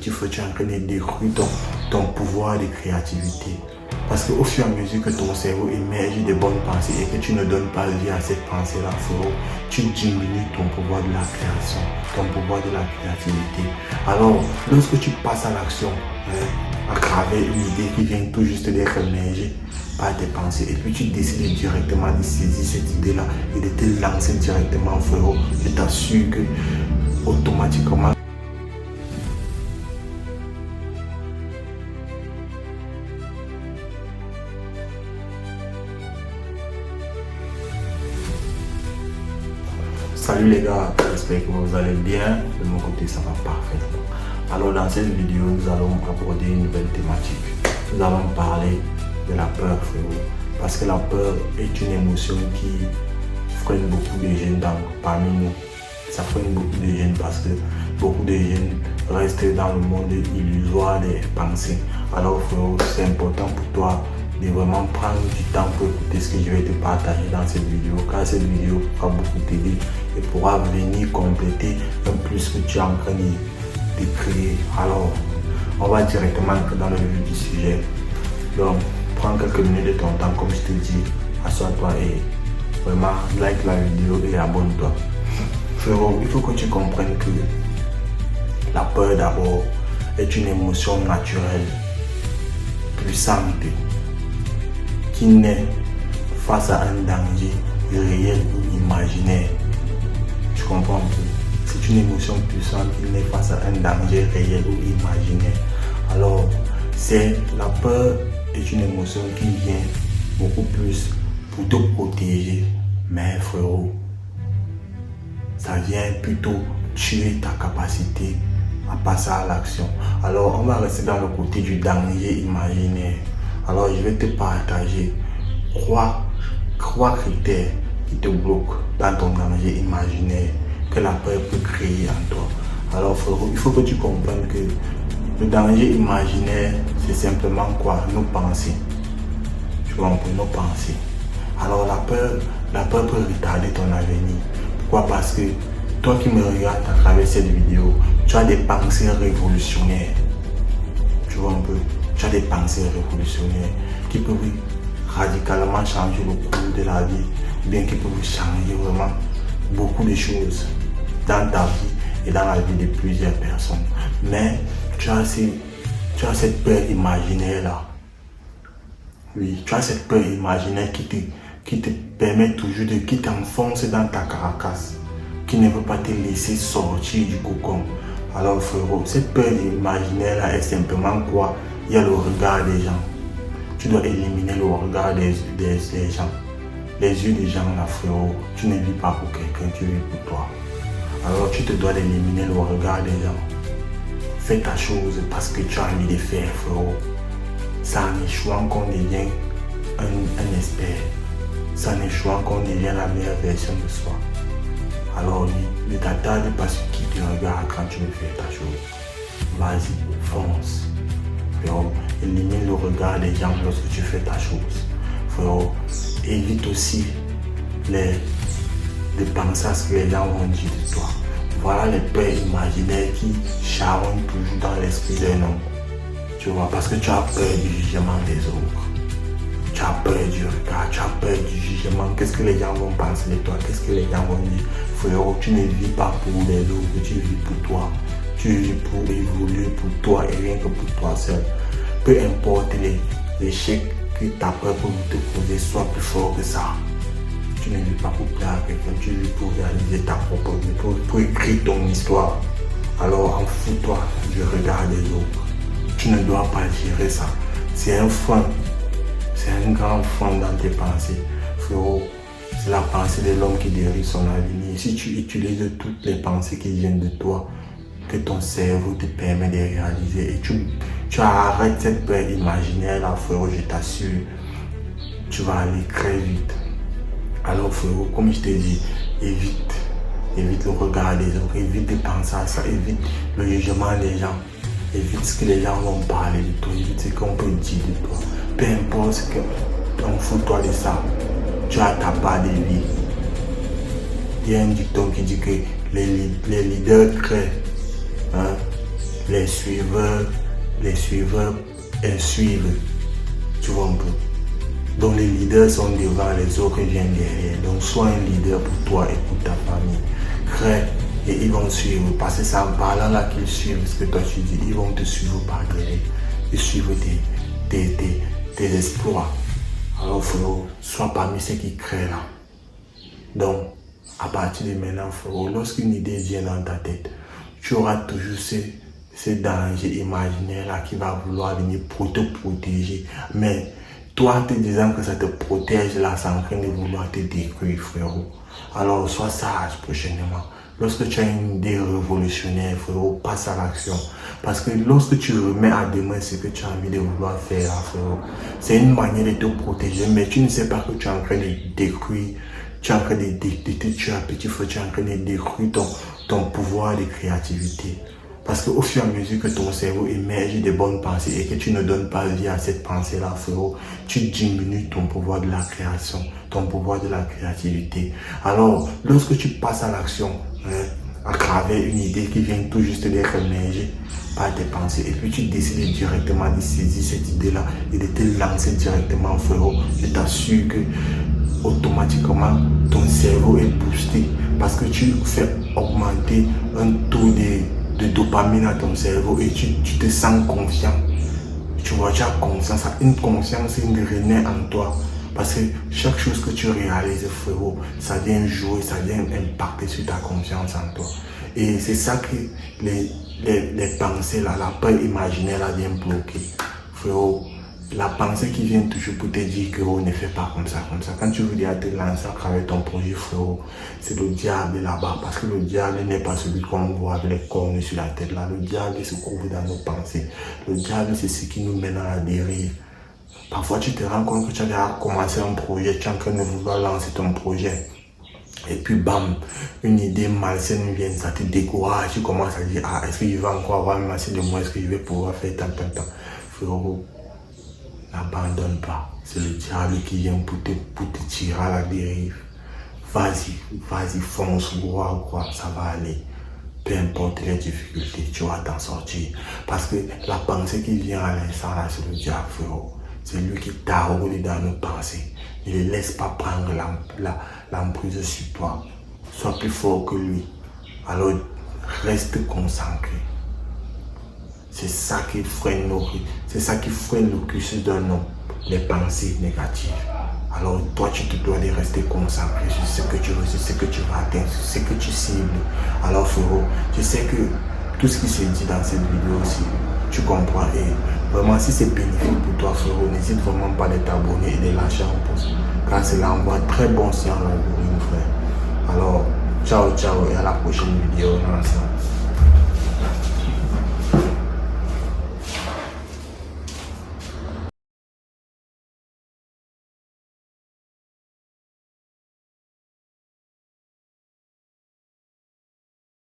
tu fais, tu es en train de détruire ton pouvoir de créativité. Parce qu'au fur et à mesure que ton cerveau émerge des bonnes pensées et que tu ne donnes pas vie à cette pensée-là, tu diminues ton pouvoir de la création, ton pouvoir de la créativité. Alors, lorsque tu passes à l'action, à travers une idée qui vient tout juste d'être émergée par tes pensées, et puis tu décides directement de saisir cette idée-là et de te lancer directement, frérot, je t'assure que automatiquement, salut les gars, j'espère que vous allez bien. De mon côté, ça va parfaitement. Alors, dans cette vidéo, nous allons aborder une nouvelle thématique. Nous allons parler de la peur, frérot. Parce que la peur est une émotion qui freine beaucoup de jeunes parmi nous. Ça freine beaucoup de jeunes parce que beaucoup de jeunes restent dans le monde illusoire des pensées. Alors, frérot, c'est important pour toi de vraiment prendre du temps pour écouter ce que je vais te partager dans cette vidéo, car cette vidéo pourra beaucoup t'aider et pourra venir compléter un plus que tu es en train de créer. Alors, on va directement entrer dans le vif du sujet. Donc, prends quelques minutes de ton temps, comme je te dis, assois-toi et vraiment like la vidéo et abonne-toi. Frérot, il faut que tu comprennes que la peur d'abord est une émotion naturelle, puissante, qui naît face à un danger réel ou imaginaire. Tu comprends un peu? C'est une émotion puissante qui naît face à un danger réel ou imaginaire. Alors, la peur est une émotion qui vient beaucoup plus pour te protéger. Mais frérot, ça vient plutôt tuer ta capacité à passer à l'action. Alors, on va rester dans le côté du danger imaginaire. Alors, je vais te partager trois critères qui te bloquent dans ton danger imaginaire que la peur peut créer en toi. Alors, frérot, il faut que tu comprennes que le danger imaginaire, c'est simplement quoi? Nos pensées. Tu vois, nos pensées. Alors, la peur peut retarder ton avenir. Pourquoi? Parce que toi qui me regardes à travers cette vidéo, tu as des pensées révolutionnaires. Tu vois un peu? Tu as des pensées révolutionnaires qui peuvent radicalement changer le cours de la vie, bien qui peuvent changer vraiment beaucoup de choses dans ta vie et dans la vie de plusieurs personnes. Mais tu as cette peur imaginaire là. Oui, tu as cette peur imaginaire qui te permet toujours qui t'enfonce dans ta carcasse, qui ne veut pas te laisser sortir du cocon. Alors frérot, cette peur imaginaire là est simplement quoi? Il y a le regard des gens. Tu dois éliminer le regard des gens. Les yeux des gens là, frérot. Tu ne vis pas pour quelqu'un, tu vis pour toi. Alors tu te dois d'éliminer le regard des gens. Fais ta chose parce que tu as envie de faire, frérot. C'est en échouant qu'on devient un expert. C'est en échouant qu'on devient la meilleure version de soi. Alors ne t'attarde pas sur qui te regarde quand tu veux faire ta chose. Vas-y, fonce. Frérot, élimine le regard des gens lorsque tu fais ta chose. Frérot, évite aussi de penser à ce que les gens vont dire de toi. Voilà les peurs imaginaires qui charonnent toujours dans l'esprit d'un homme. Tu vois, parce que tu as peur du jugement des autres. Tu as peur du regard, tu as peur du jugement. Qu'est-ce que les gens vont penser de toi? Qu'est-ce que les gens vont dire? Frérot, tu ne vis pas pour les autres, tu vis pour toi. Tu vis pour évoluer pour toi et rien que pour toi seul. Peu importe les échecs que ta peur peut te causer, sois plus fort que ça. Tu ne vis pas pour plaire à quelqu'un, tu vis pour réaliser ta propre vie, pour écrire ton histoire. Alors, fous-toi du regard des autres. Tu ne dois pas gérer ça. C'est un frein. C'est un grand frein dans tes pensées. Frérot, c'est la pensée de l'homme qui dirige son avenir. Si tu utilises toutes les pensées qui viennent de toi, que ton cerveau te permet de réaliser et tu arrêtes cette peur imaginaire là, frérot, je t'assure, tu vas aller très vite. Alors frérot, comme je t'ai dit, évite le regard des autres, évite de penser à ça, évite le jugement des gens, évite ce que les gens vont parler de toi, évite ce qu'on peut dire de toi. Peu importe ce qu'on fout-toi de ça, tu as ta part de vie. Il y a un dicton qui dit que les leaders créent. les suiveurs suivent. Tu vois un peu. Donc les leaders sont devant, les autres viennent derrière. Donc sois un leader pour toi et pour ta famille. Crée et ils vont suivre. Parce que c'est en parlant là qu'ils suivent ce que toi tu dis. Ils vont te suivre par derrière. Ils suivent tes exploits. Alors frérot, sois parmi ceux qui créent là. Donc, à partir de maintenant, frérot, lorsqu'une idée vient dans ta tête, tu auras toujours ce danger imaginaire là qui va vouloir venir pour te protéger. Mais toi, en te disant que ça te protège là, c'est en train de vouloir te détruire, frérot. Alors, sois sage prochainement. Lorsque tu as une idée révolutionnaire, frérot, passe à l'action. Parce que lorsque tu remets à demain ce que tu as envie de vouloir faire, là, frérot, c'est une manière de te protéger, mais tu ne sais pas que tu es en train de détruire, tu es en train de te tuer à petit feu, tu es en train de détruire ton pouvoir de créativité. Parce qu'au fur et à mesure que ton cerveau émerge des bonnes pensées et que tu ne donnes pas vie à cette pensée-là, frérot, tu diminues ton pouvoir de la création, ton pouvoir de la créativité. Alors, lorsque tu passes à l'action, à travers une idée qui vient tout juste d'être émergée par tes pensées, et puis tu décides directement de saisir cette idée-là et de te lancer directement, frérot, je t'assure que automatiquement, ton cerveau est boosté parce que tu fais augmenter un taux de dopamine à ton cerveau et tu te sens confiant. Tu vois, tu as confiance, une confiance qui renaît en toi. Parce que chaque chose que tu réalises, frérot, ça vient jouer, ça vient impacter sur ta confiance en toi. Et c'est ça que les pensées, là, la peur imaginaire, là, vient bloquer. Frérot, la pensée qui vient toujours pour te dire que ne fais pas comme ça, comme ça. Quand tu veux déjà te lancer à travers ton projet, frérot, c'est le diable là-bas. Parce que le diable n'est pas celui qu'on voit avec les cornes sur la tête là. Le diable se trouve dans nos pensées. Le diable, c'est ce qui nous mène à la dérive. Parfois, tu te rends compte que tu as déjà commencé un projet, tu es en train de vouloir lancer ton projet. Et puis, bam, une idée malsaine vient, ça te décourage. Tu commences à dire, ah, est-ce qu'il va encore avoir assez de moi? Est-ce qu'il va pouvoir faire tant. Frérot, n'abandonne pas. C'est le diable qui vient pour te tirer à la dérive. Vas-y, fonce, quoi, ça va aller. Peu importe les difficultés, tu vas t'en sortir. Parce que la pensée qui vient à l'instant là, c'est le diable, frérot. C'est lui qui t'arrose dans nos pensées. Ne le laisse pas prendre l'emprise sur toi. Sois plus fort que lui. Alors, reste concentré. C'est ça qui freine le cursus d'un homme, les pensées négatives. Alors, toi, tu te dois de rester concentré sur ce que tu veux, sur ce que tu vas atteindre, sur ce que tu cibles. Alors, frérot, je sais que tout ce qui s'est dit dans cette vidéo aussi, tu comprends. Et vraiment, si c'est bénéfique pour toi, frérot, n'hésite vraiment pas de t'abonner et de lâcher un pouce. Car cela envoie très bon signal à l'algorithme, frère. Alors, ciao et à la prochaine vidéo.